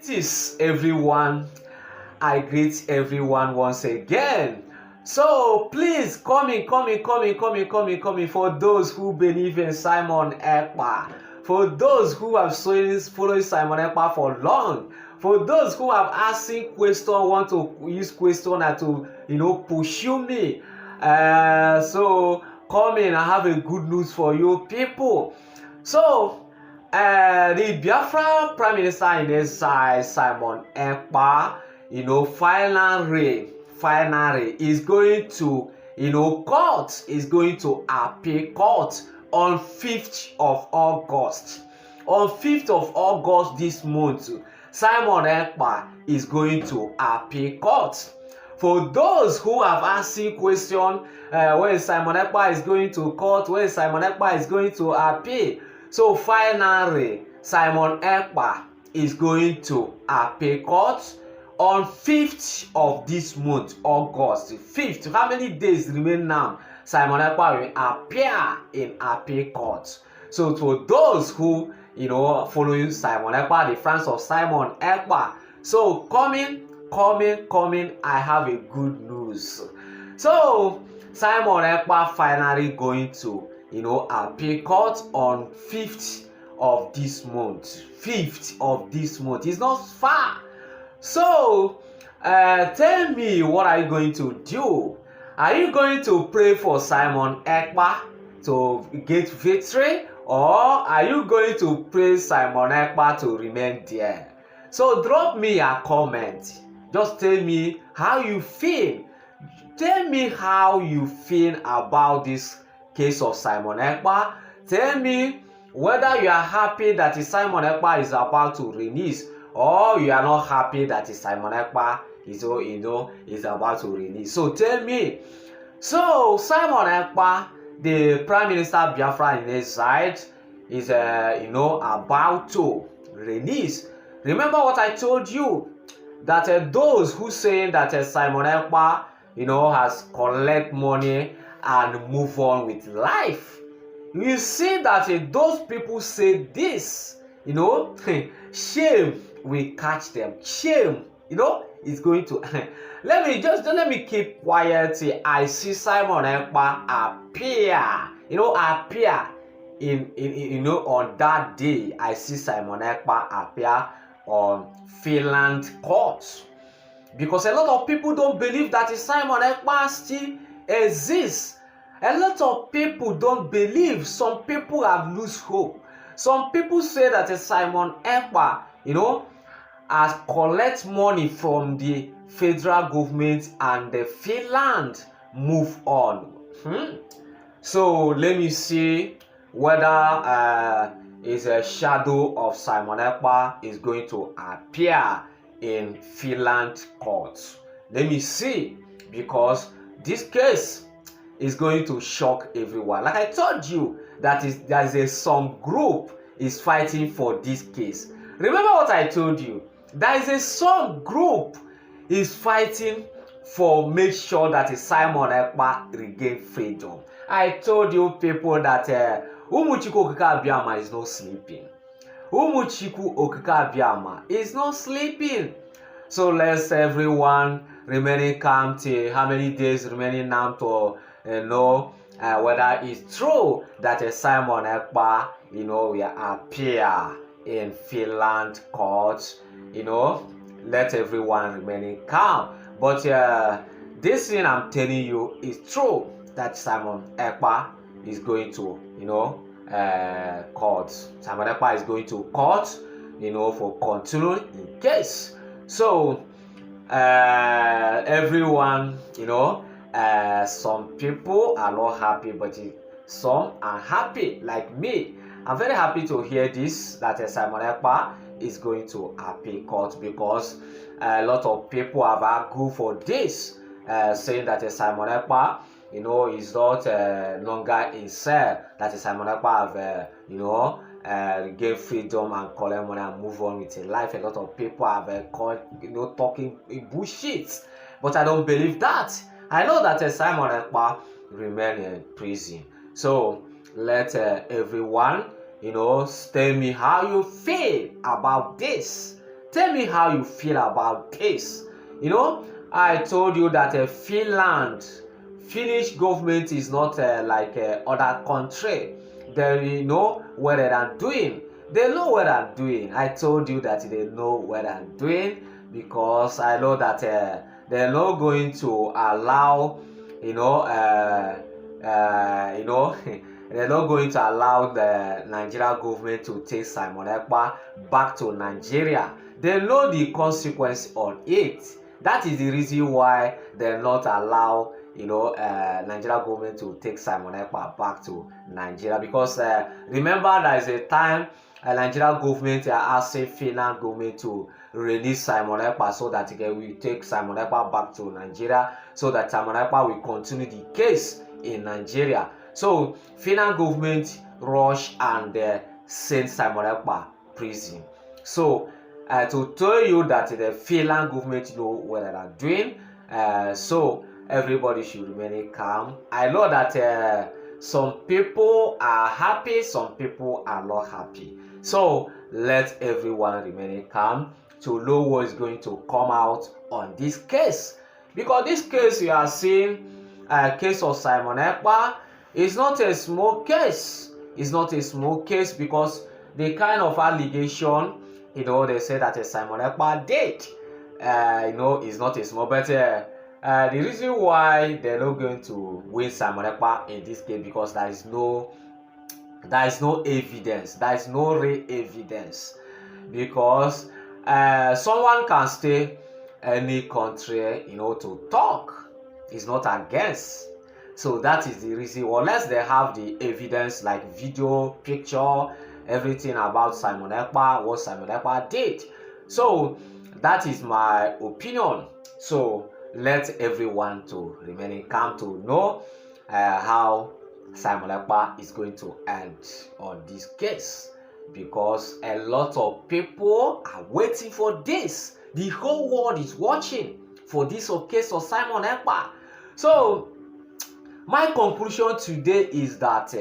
Greetings, everyone. I greet everyone once again. So please come in. For those who believe in Simon Ekpa, for those who have followed Simon Ekpa for long, for those who have asking question, want to use question and to pursue me. So come in. I have a good news for you people. So the Biafra Prime Minister in exile, Simon Ekpa, finally is going to, court, is going to appeal court on 5th of August. On 5th of August this month, Simon Ekpa is going to appeal court. For those who have asking question, when Simon Ekpa is going to court, when Simon Ekpa is going to appeal. So finally, Simon Ekpa is going to appeal court on 5th of this month, August 5th. How many days remain now? Simon Ekpa will appear in appeal court. So for those who, following Simon Ekpa, the fans of Simon Ekpa, so coming, I have a good news. So Simon Ekpa finally going to, appeal court on 5th of this month. 5th of this month. It's not far. So, tell me, what are you going to do? Are you going to pray for Simon Ekpa to get victory? Or are you going to pray Simon Ekpa to remain there? So, drop me a comment. Just tell me how you feel. Tell me how you feel about this case of Simon Ekpa. Tell me whether you are happy that Simon Ekpa is about to release, or you are not happy that Simon Ekpa is about to release. So tell me. So Simon Ekpa, the Prime Minister Biafra in exile, is about to release. Remember what I told you, that those who saying that Simon Ekpa has collect money and move on with life. You see that those people say this, shame will catch them. Shame, is going to let me keep quiet till I see Simon Ekpa appear. Appear in on that day. I see Simon Ekpa appear on Finland court. Because a lot of people don't believe that Simon Ekpa still exists. A lot of people don't believe. Some people have lost hope. Some people say that Simon Ekpa, has collect money from the federal government and the Finland move on. So let me see whether is a shadow of Simon Ekpa is going to appear in Finland court. Let me see, because this case is going to shock everyone. Like I told you, there's some group is fighting for this case. Remember what I told you? There is some group is fighting for make sure that Simon Ekpa regain freedom. I told you people that Umuchiku Okike Abiama is not sleeping. Umuchiku Okike Abiama is not sleeping. So let's everyone remaining calm till how many days remaining now to know whether it's true that Simon Ekpa, will appear in Finland court. Let everyone remaining calm. But this thing I'm telling you is true, that Simon Ekpa is going to, court. Simon Ekpa is going to court, for continuing in case. So everyone, some people are not happy, but some are happy, like me. I'm very happy to hear this, that Simon Ekpa is going to appeal court, because a lot of people have argued for this, saying that Simon Ekpa, is not longer in cell, that Simon Ekpa have, regain freedom and collect money and move on with his life. A lot of people have called, talking bullshit, but I don't believe that. I know that Simon Ekpa remain in prison. So let everyone, tell me how you feel about this. Tell me how you feel about this. You know, I told you that Finnish government is not like other country. They know what they are doing. They know what I'm doing. I told you that they know what I'm doing, because I know that they're not going to allow, you know, they're not going to allow the Nigeria government to take Simon Ekpa back to Nigeria. They know the consequence on it. That is the reason why they're not allow, Nigeria government to take Simon Ekpa back to Nigeria. Because remember, there is a time Nigeria government are asking Finland government to release Simon Ekpa so that we take Simon Ekpa back to Nigeria, so that Simon Ekpa will continue the case in Nigeria. So Finland government rush and send Simon Ekpa prison. So to tell you that the Finland government know what they are doing, so everybody should remain calm. I know that some people are happy, some people are not happy. So let everyone remain calm to know what is going to come out on this case. Because this case you are seeing, case of Simon Ekpa, is not a small case. It's not a small case, because the kind of allegation, they say that Simon Ekpa did, is not a small. But the reason why they're not going to win Simon Ekpa in this case, because there is no evidence. There is no real evidence. Because someone can stay any country, to talk. It's not against. So that is the reason, unless they have the evidence like video, picture, everything about Simon Ekpa, what Simon Ekpa did. So that is my opinion. So let everyone to remain calm to know how Simon Ekpa is going to end on this case, because a lot of people are waiting for this. The whole world is watching for this case of Simon Ekpa. So my conclusion today is that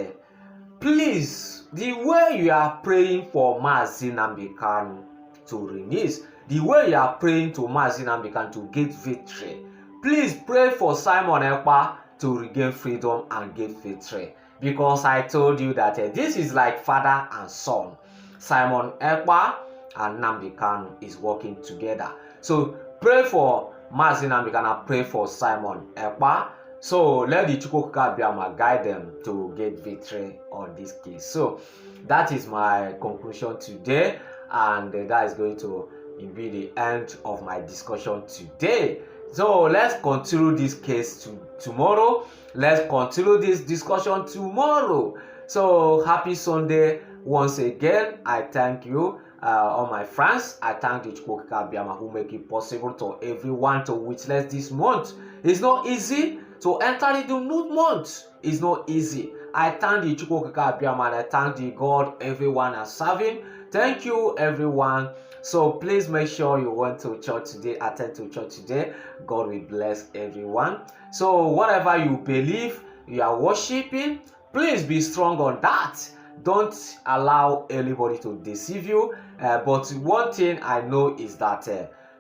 please, the way you are praying for Mazi Nnamdi Kanu to release, the way you are praying to Mazi Nnamdi Kanu to get victory, please pray for Simon Ekpa to regain freedom and get victory. Because I told you that this is like father and son. Simon Ekpa and Nnamdi Kanu is working together. So pray for Mazi Nnamdi Kanu, pray for Simon Ekpa. So let the Chukwuka guide them to get victory on this case. So that is my conclusion today, and that is going to be the end of my discussion today. So let's continue this case tomorrow. Let's continue this discussion tomorrow. So happy Sunday once again. I thank you, all my friends. I thank the Chukwuka who make it possible to everyone to witness this month. It's not easy to enter the new month. It's not easy. I thank the Chukwuka and I thank the God everyone is serving. Thank you, everyone. So please make sure you went to church today, attend to church today. God will bless everyone. So whatever you believe, you are worshiping, please be strong on that. Don't allow anybody to deceive you. But one thing I know is that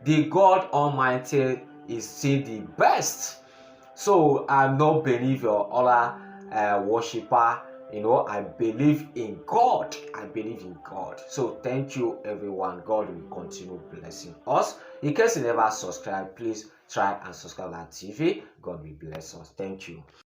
the God Almighty is still the best. So I'm not believer or other worshiper. I believe in God. I believe in God. So thank you, everyone. God will continue blessing us. In case you never subscribe, please try and subscribe to our TV. God will bless us. Thank you.